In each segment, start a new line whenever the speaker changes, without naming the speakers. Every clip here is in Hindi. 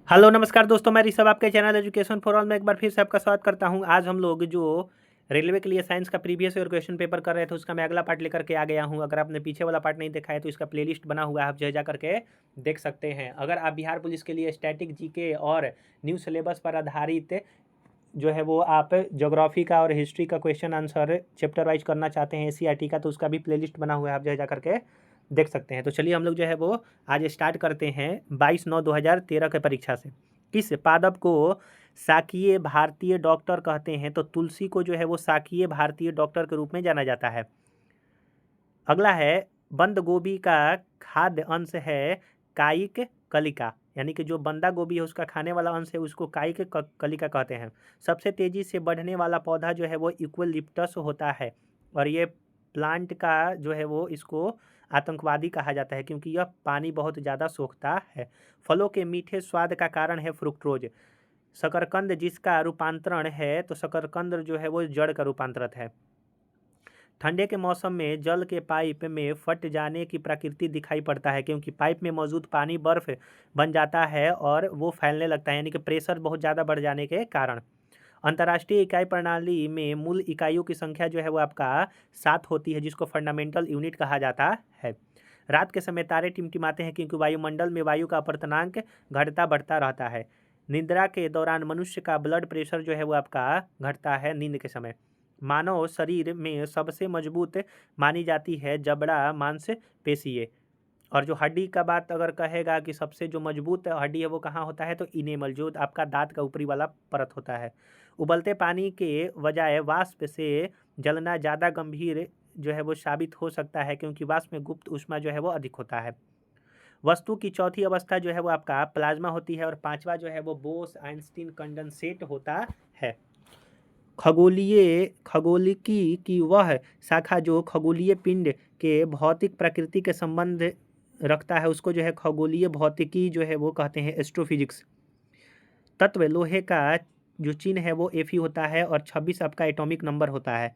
हेलो नमस्कार दोस्तों, मैं ऋषभ आपके चैनल एजुकेशन फॉर ऑल में एक बार फिर से आपका स्वागत करता हूं। आज हम लोग जो रेलवे के लिए साइंस का प्रीवियस ईयर क्वेश्चन पेपर कर रहे थे उसका मैं अगला पार्ट लेकर के आ गया हूं। अगर आपने पीछे वाला पार्ट नहीं देखा है तो इसका प्लेलिस्ट बना हुआ है, आप जो जा करके देख सकते हैं। अगर आप बिहार पुलिस के लिए स्टैटिक जीके और न्यू सिलेबस पर आधारित जो है वो आप ज्योग्राफी का और हिस्ट्री का क्वेश्चन आंसर चैप्टर वाइज करना चाहते हैं एनसीईआरटी का, तो उसका भी प्लेलिस्ट बना हुआ है, आप जो जा करके देख सकते हैं। तो चलिए हम लोग जो है वो आज स्टार्ट करते हैं 22/9/2013 के परीक्षा से। किस पादप को शाकीय भारतीय डॉक्टर कहते हैं? तो तुलसी को जो है वो शाकीय भारतीय डॉक्टर के रूप में जाना जाता है। अगला है, बंद गोभी का खाद्य अंश है कायिक कलिका, यानी कि जो बंदा गोभी है उसका खाने वाला अंश है उसको कायिक कलिका कहते हैं। सबसे तेजी से बढ़ने वाला पौधा जो है वो यूकेलिप्टस होता है, और ये प्लांट का जो है वो इसको आतंकवादी कहा जाता है क्योंकि यह पानी बहुत ज़्यादा सोखता है। फलों के मीठे स्वाद का कारण है फ्रुक्टोज। शकरकंद जिसका रूपांतरण है, तो शकरकंद जो है वो जड़ का रूपांतरित है। ठंडे के मौसम में जल के पाइप में फट जाने की प्रकृति दिखाई पड़ता है क्योंकि पाइप में मौजूद पानी बर्फ बन जाता है और वो फैलने लगता है, यानी कि प्रेशर बहुत ज़्यादा बढ़ जाने के कारण। अंतर्राष्ट्रीय इकाई प्रणाली में मूल इकाइयों की संख्या जो है वो आपका 7 होती है, जिसको फंडामेंटल यूनिट कहा जाता है। रात के समय तारे टिमटिमाते हैं क्योंकि वायुमंडल में वायु का अपर्तनांक घटता बढ़ता रहता है। निद्रा के दौरान मनुष्य का ब्लड प्रेशर जो है वो आपका घटता है नींद के समय। मानव शरीर में सबसे मजबूत मानी जाती है जबड़ा मांसपेशियाँ। और जो हड्डी का बात अगर कहेगा कि सबसे जो मजबूत हड्डी है वो कहाँ होता है, तो इनेमल, जो आपका दांत का ऊपरी वाला परत होता है। उबलते पानी के बजाय वाष्प से जलना ज़्यादा गंभीर जो है वो साबित हो सकता है क्योंकि वाष्प में गुप्त ऊष्मा जो है वो अधिक होता है। वस्तु की चौथी अवस्था जो है वो आपका प्लाज्मा होती है, और पांचवा जो है वो बोस आइंस्टीन कंडेंसेट होता है। खगोलिकी की वह शाखा जो खगोलीय पिंड के भौतिक प्रकृति के संबंध रखता है उसको जो है खगोलीय भौतिकी जो है वो कहते हैं एस्ट्रोफिजिक्स। तत्व लोहे का जो चिन्ह है वो Fe होता है और 26 आपका एटॉमिक नंबर होता है।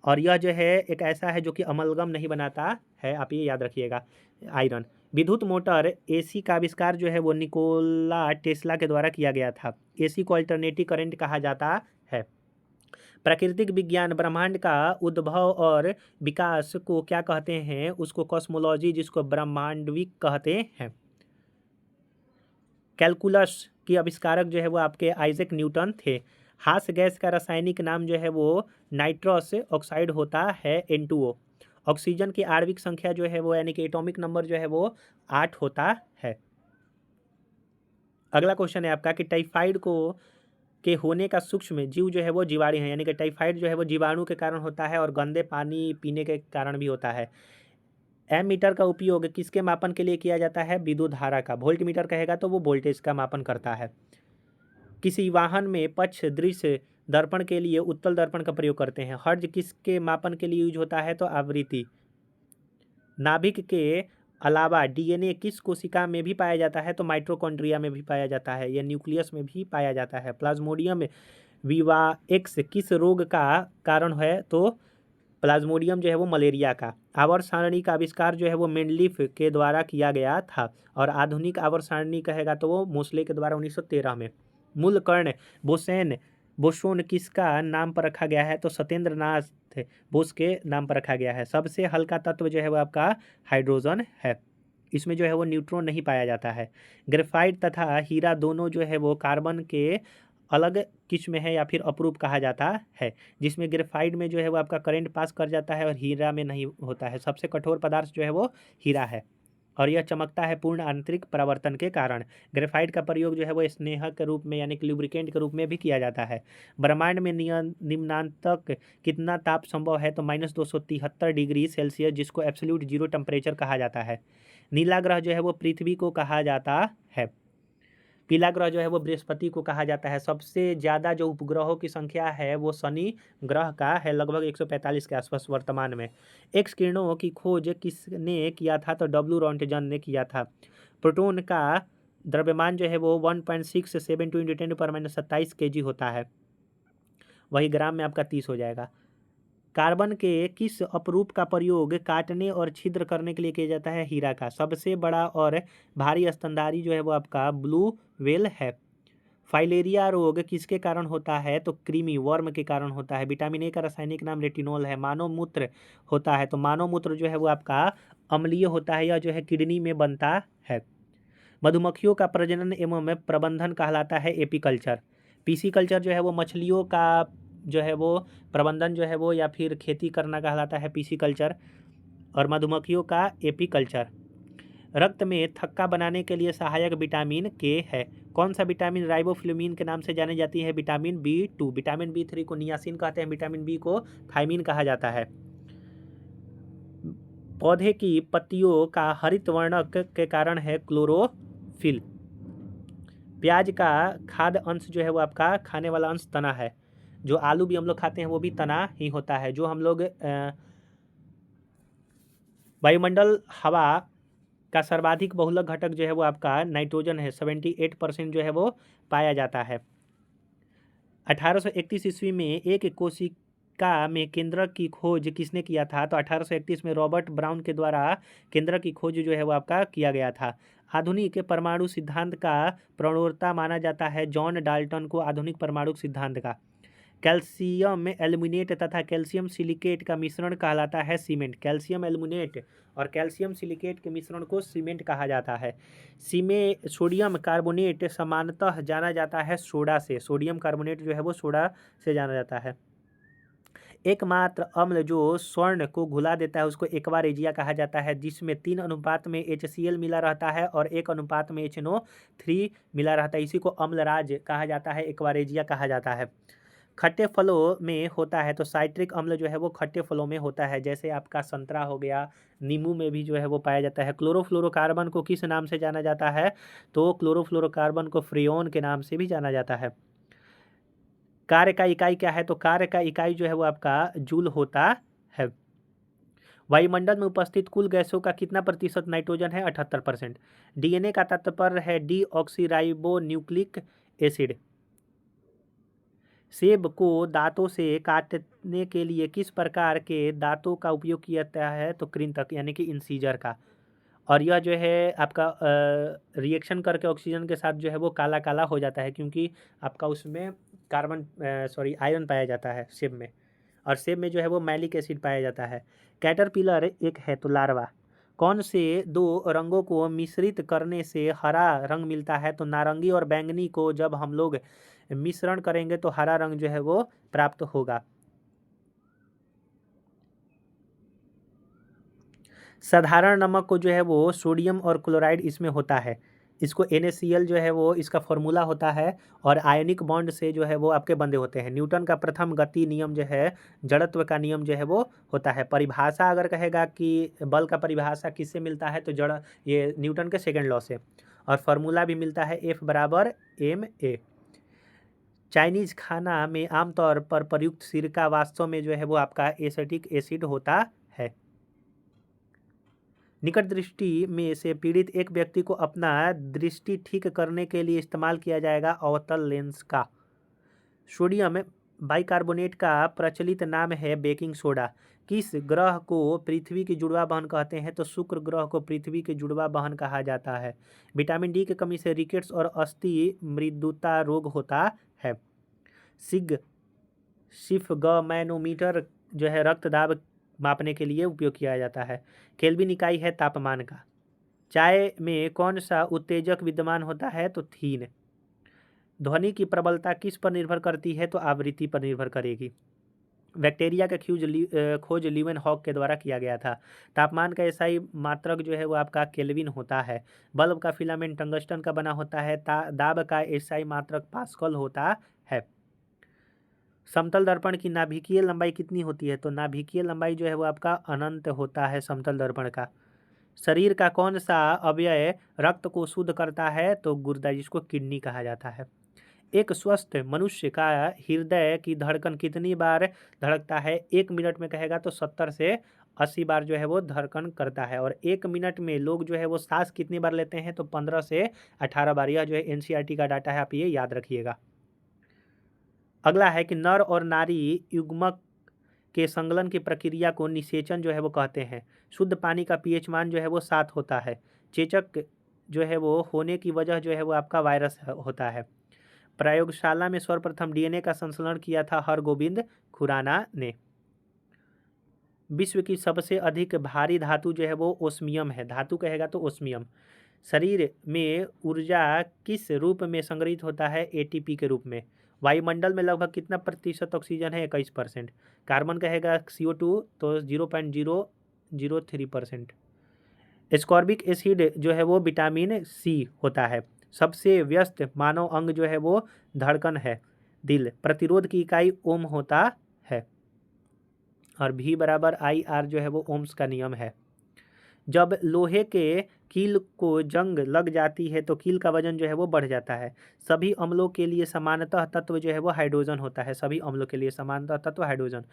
और यह जो है एक ऐसा है जो कि अमलगम नहीं बनाता है, आप ये याद रखिएगा। आयरन। विद्युत मोटर एसी का आविष्कार जो है वो निकोला टेस्ला के द्वारा किया गया था। एसी को अल्टरनेटिव करंट कहा जाता है। प्राकृतिक विज्ञान ब्रह्मांड का उद्भव और विकास को क्या कहते हैं? उसको कॉस्मोलॉजी, जिसको ब्रह्मांडविक कहते हैं। कैलकुलस के आविष्कारक जो है वो आपके आइजैक न्यूटन थे। हास गैस का रासायनिक नाम जो है वो नाइट्रस ऑक्साइड होता है N2O। ऑक्सीजन की आणविक संख्या जो है वो यानी कि एटॉमिक नंबर जो है वो 8 होता है। अगला क्वेश्चन है आपका कि टाइफाइड को के होने का सूक्ष्म जीव जो है वो जीवाणु है, यानी कि टाइफाइड जो है वो जीवाणु के कारण होता है और गंदे पानी पीने के कारण भी होता है। एमीटर का उपयोग किसके मापन के लिए किया जाता है? विद्युत धारा का। वोल्ट मीटर कहेगा तो वो वोल्टेज का मापन करता है। किसी वाहन में पक्ष दृश्य दर्पण के लिए उत्तल दर्पण का प्रयोग करते हैं। हर्ज किसके मापन के लिए यूज होता है? तो आवृत्ति। नाभिक के अलावा डीएनए किस कोशिका में भी पाया जाता है? तो माइटोकॉन्ड्रिया में भी पाया जाता है, या न्यूक्लियस में भी पाया जाता है। प्लाज्मोडियम विवाएक्स किस रोग का कारण है? तो प्लाज्मोडियम जो है वो मलेरिया का। आवर्त सारणी का आविष्कार जो है वो मेंडलीफ के द्वारा किया गया था, और आधुनिक आवर्त सारणी कहेगा तो वो मोसले के द्वारा 1913 में। मूल कर्ण बोसोन किसका नाम पर रखा गया है? तो सत्येंद्र नाथ बोस के नाम पर रखा गया है। सबसे हल्का तत्व जो है वो आपका हाइड्रोजन है, इसमें जो है वो न्यूट्रॉन नहीं पाया जाता है। ग्रेफाइट तथा हीरा दोनों जो है वो कार्बन के अलग किस्म है या फिर अपरूप कहा जाता है, जिसमें ग्रेफाइट में जो है वो आपका करंट पास कर जाता है और हीरा में नहीं होता है। सबसे कठोर पदार्थ जो है वो हीरा है, और यह चमकता है पूर्ण आंतरिक परावर्तन के कारण। ग्रेफाइट का प्रयोग जो है वो स्नेहक के रूप में यानी कि लुब्रिकेंट के रूप में भी किया जाता है। ब्रह्मांड में निम्नांतक कितना ताप संभव है? तो -273 डिग्री सेल्सियस, जिसको एब्सोल्यूट जीरो टेम्परेचर कहा जाता है। नीला ग्रह जो है वो पृथ्वी को कहा जाता है। पीला ग्रह जो है वो बृहस्पति को कहा जाता है। सबसे ज़्यादा जो उपग्रहों की संख्या है वो शनि ग्रह का है, लगभग 145 के आसपास वर्तमान में। एक्स किरणों की खोज किसने किया था? तो डब्ल्यू रॉन्टजन ने किया था। प्रोटॉन का द्रव्यमान जो है वो 1.672 × 10⁻27 kg होता है, वही ग्राम में आपका 30 हो जाएगा। कार्बन के किस अपरूप का प्रयोग काटने और छिद्र करने के लिए किया जाता है? हीरा का। सबसे बड़ा और भारी स्तनधारी जो है वो आपका ब्लू व्हेल है। फाइलेरिया रोग किसके कारण होता है? तो कृमि वर्म के कारण होता है। विटामिन ए का रासायनिक नाम रेटिनोल है। मानव मूत्र होता है तो मानव मूत्र जो है वो आपका अम्लीय होता है, यह जो है किडनी में बनता है। मधुमक्खियों का प्रजनन एवं प्रबंधन कहलाता है एपीकल्चर। पीसीकल्चर जो है वो मछलियों का जो है वो प्रबंधन जो है वो या फिर खेती करना कहलाता है पीसीकल्चर, और मधुमक्खियों का एपीकल्चर। रक्त में थक्का बनाने के लिए सहायक विटामिन के है। कौन सा विटामिन राइबोफ्लेविन के नाम से जानी जाती है? Vitamin B2। विटामिन B3 को नियासिन कहते हैं, विटामिन बी को थायमिन कहा जाता है। पौधे की पत्तियों का हरित वर्णक के कारण है क्लोरोफिल। प्याज का खाद्य अंश जो है वो आपका खाने वाला अंश तना है। जो आलू भी हम लोग खाते हैं वो भी तना ही होता है। जो हम लोग वायुमंडल हवा का सर्वाधिक बहुलक घटक जो है वो आपका नाइट्रोजन है। 78% जो है वो पाया जाता है। 1831 ईस्वी में एक कोशिका में केंद्रक की खोज किसने किया था? तो 1831 में रॉबर्ट ब्राउन के द्वारा केंद्रक की खोज जो है वो आपका किया गया था। आधुनिक परमाणु सिद्धांत का प्रणेता माना जाता है जॉन डाल्टन को आधुनिक परमाणु सिद्धांत का। कैल्शियम एल्यूमिनेट तथा कैल्शियम सिलिकेट का मिश्रण कहलाता है सीमेंट। कैल्शियम एल्यूमिनेट और कैल्शियम सिलिकेट के मिश्रण को सीमेंट कहा जाता है। सोडियम कार्बोनेट सामान्यतः जाना जाता है सोडा से। सोडियम कार्बोनेट जो है वो सोडा से जाना जाता है। एकमात्र अम्ल जो स्वर्ण को घुला देता है उसको एक्वारेजिया कहा जाता है, जिसमें 3 अनुपात में HCl मिला रहता है और 1 अनुपात में HNO3 मिला रहता है। इसी को अम्लराज कहा जाता है, एक्वारेजिया कहा जाता है। खट्टे फलों में होता है तो साइट्रिक अम्ल जो है वो खट्टे फलों में होता है, जैसे आपका संतरा हो गया, नींबू में भी जो है वो पाया जाता है। क्लोरोफ्लोरोकार्बन को किस नाम से जाना जाता है? तो क्लोरोफ्लोरोकार्बन को फ्रेओन के नाम से भी जाना जाता है। कार्य का इकाई क्या है? तो कार्य का इकाई जो है वो आपका जूल होता है। वायुमंडल में उपस्थित कुल गैसों का कितना प्रतिशत नाइट्रोजन है? 78%। DNA का तात्पर्य है डीऑक्सीराइबोन्यूक्लिक एसिड। सेब को दांतों से काटने के लिए किस प्रकार के दांतों का उपयोग किया जाता है? तो कृंतक यानी कि इंसीजर का। और यह जो है आपका रिएक्शन करके ऑक्सीजन के साथ जो है वो काला काला हो जाता है, क्योंकि आपका उसमें आयरन पाया जाता है सेब में, और सेब में जो है वो मैलिक एसिड पाया जाता है। कैटरपिलर एक है तो लार्वा। कौन से 2 रंगों को मिश्रित करने से हरा रंग मिलता है? तो नारंगी और बैंगनी को जब हम लोग मिश्रण करेंगे तो हरा रंग जो है वो प्राप्त होगा। साधारण नमक को जो है वो सोडियम और क्लोराइड इसमें होता है। इसको NaCl जो है वो इसका फॉर्मूला होता है, और आयनिक बॉन्ड से जो है वो आपके बंधे होते हैं। न्यूटन का प्रथम गति नियम जो है, जड़त्व का नियम जो है वो होता है। परिभाषा अगर कहेगा कि बल का परिभाषा किससे मिलता है? तो ये न्यूटन के सेकेंड लॉ से। और फार्मूला भी मिलता है F बराबर ma। चाइनीज खाना में आमतौर पर प्रयुक्त सिरका वास्तव में जो है वो आपका एसिटिक एसिड होता है। निकट दृष्टि में से पीड़ित एक व्यक्ति को अपना दृष्टि ठीक करने के लिए इस्तेमाल किया जाएगा अवतल लेंस का। सोडियम बाइकार्बोनेट का प्रचलित नाम है बेकिंग सोडा। किस ग्रह को पृथ्वी की जुड़वा बहन कहते हैं? तो शुक्र ग्रह को पृथ्वी की जुड़वा बहन कहा जाता है। विटामिन डी की कमी से रिकेट्स और अस्थि मृदुता रोग होता है। सिफगमैनोमीटर जो है रक्त दाब मापने के लिए उपयोग किया जाता है। केल्विन इकाई है तापमान का। चाय में कौन सा उत्तेजक विद्यमान होता है? तो थीन। ध्वनि की प्रबलता किस पर निर्भर करती है? तो आवृत्ति पर निर्भर करेगी। बैक्टीरिया का खोज लीवेनहॉक के द्वारा किया गया था। तापमान का एसआई मात्रक जो है वो आपका केल्विन होता है। बल्ब का फिलामेंट टंगस्टन का बना होता है। दाब का एसआई मात्रक पास्कल होता है। समतल दर्पण की नाभिकीय लंबाई कितनी होती है? तो नाभिकीय लंबाई जो है वो आपका अनंत होता है समतल दर्पण का। शरीर का कौन सा अवयव रक्त को शुद्ध करता है? तो गुर्दा, जिसको किडनी कहा जाता है। एक स्वस्थ मनुष्य का हृदय की धड़कन कितनी बार धड़कता है? 1 मिनट में कहेगा तो 70 से 80 बार जो है वो धड़कन करता है। और 1 मिनट में लोग जो है वो सांस कितनी बार लेते हैं? तो 15 से 18 बार। यह जो है NCERT का डाटा है, आप ये याद रखिएगा। अगला है कि नर और नारी युग्मक के संगलन की प्रक्रिया को निषेचन जो है वो कहते हैं। शुद्ध पानी का पीएच मान जो है वो 7 होता है। चेचक जो है वो होने की वजह जो है वो आपका वायरस होता है। प्रयोगशाला में सर्वप्रथम डीएनए का संश्लेषण किया था हरगोविंद खुराना ने। विश्व की सबसे अधिक भारी धातु जो है वो ओस्मियम है। धातु कहेगा तो ओस्मियम। शरीर में ऊर्जा किस रूप में संग्रहित होता है? एटीपी के रूप में। वायुमंडल में लगभग कितना प्रतिशत ऑक्सीजन है? 21%। कार्बन कहेगा CO2 तो 0.003%। एस्कॉर्बिक एसिड जो है वो विटामिन सी होता है। सबसे व्यस्त मानव अंग जो है वो धड़कन है, दिल। प्रतिरोध की इकाई ओम होता है और V बराबर IR जो है वो ओम्स का नियम है। जब लोहे के कील को जंग लग जाती है तो कील का वजन जो है वो बढ़ जाता है। सभी अम्लों के लिए समानतः तत्व जो है वो हाइड्रोजन होता है। सभी अम्लों के लिए समानतः तत्व हाइड्रोजन।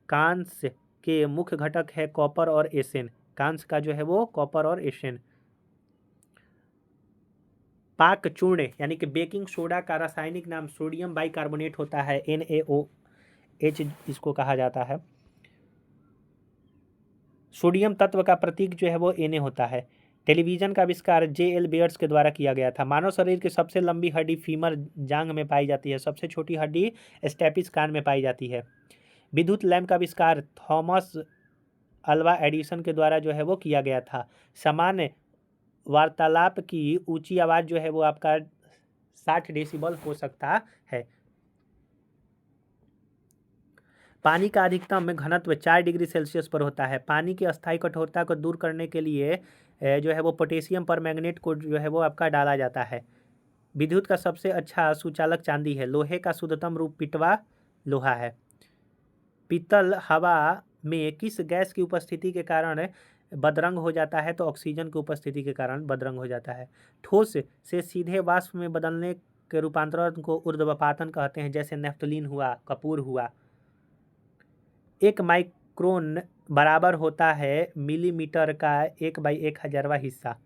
कांस्य के मुख्य घटक है कॉपर और एसेन। कांस्य का जो है वो कॉपर और एसेन। पाक चूर्ण यानी कि बेकिंग सोडा का रासायनिक नाम सोडियम बाइकार्बोनेट होता है। NaOH इसको कहा जाता है। सोडियम तत्व का प्रतीक जो है वो Na होता है। टेलीविजन का आविष्कार J.L. बेयर्स के द्वारा किया गया था। मानव शरीर की सबसे लंबी हड्डी फीमर जांघ में पाई जाती है। सबसे छोटी हड्डी स्टेपिस कान में पाई जाती है। विद्युत लैंप का आविष्कार थॉमस अल्वा एडिसन के द्वारा जो है वो किया गया था। सामान्य वार्तालाप की ऊंची आवाज़ जो है वो आपका 60 डेसिबल हो सकता है। पानी का अधिकतम घनत्व 4 डिग्री सेल्सियस पर होता है। पानी की अस्थायी कठोरता को दूर करने के लिए जो है वो पोटेशियम परमैंगनेट को जो है वो आपका डाला जाता है। विद्युत का सबसे अच्छा सुचालक चांदी है। लोहे का शुद्धतम रूप पिटवा लोहा है। पीतल हवा में किस गैस की उपस्थिति के कारण बदरंग हो जाता है? तो ऑक्सीजन की उपस्थिति के कारण बदरंग हो जाता है। ठोस से सीधे वाष्प में बदलने के रूपांतरण को ऊर्ध्वपातन कहते हैं, जैसे नेफ्थलीन हुआ, कपूर हुआ। 1 माइक्रोन बराबर होता है मिलीमीटर का 1/1000वां हिस्सा।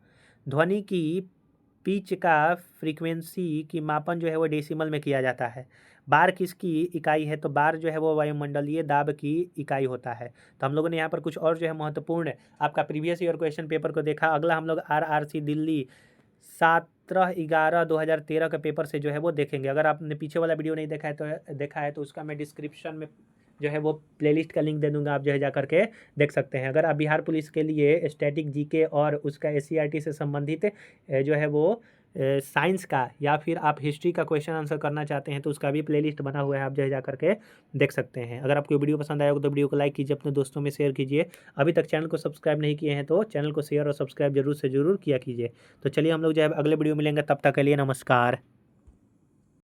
ध्वनि की पिच का फ्रीक्वेंसी की मापन जो है वो डेसिमल में किया जाता है। बार किसकी इकाई है? तो बार जो है वो वायुमंडलीय दाब की इकाई होता है। तो हम लोगों ने यहाँ पर कुछ और जो है महत्वपूर्ण आपका प्रीवियस ईयर क्वेश्चन पेपर को देखा। अगला हम लोग RRC दिल्ली 17/11/2013 के पेपर से जो है वो देखेंगे। अगर आपने पीछे वाला वीडियो नहीं देखा है तो उसका मैं डिस्क्रिप्शन में जो है वो प्लेलिस्ट का लिंक दे दूंगा, आप जो है जा करके देख सकते हैं। अगर आप बिहार पुलिस के लिए स्टैटिक GK और उसका SCRT से संबंधित जो है वो साइंस का या फिर आप हिस्ट्री का क्वेश्चन आंसर करना चाहते हैं तो उसका भी प्लेलिस्ट बना हुआ है, आप जो है जा करके देख सकते हैं। अगर आपको वीडियो पसंद आया हो तो वीडियो को लाइक कीजिए, अपने दोस्तों में शेयर कीजिए। अभी तक चैनल को सब्सक्राइब नहीं किए हैं तो चैनल को शेयर और सब्सक्राइब जरूर से जरूर किया कीजिए। तो चलिए हम लोग जो है अगले वीडियो मिलेंगे, तब तक के लिए नमस्कार।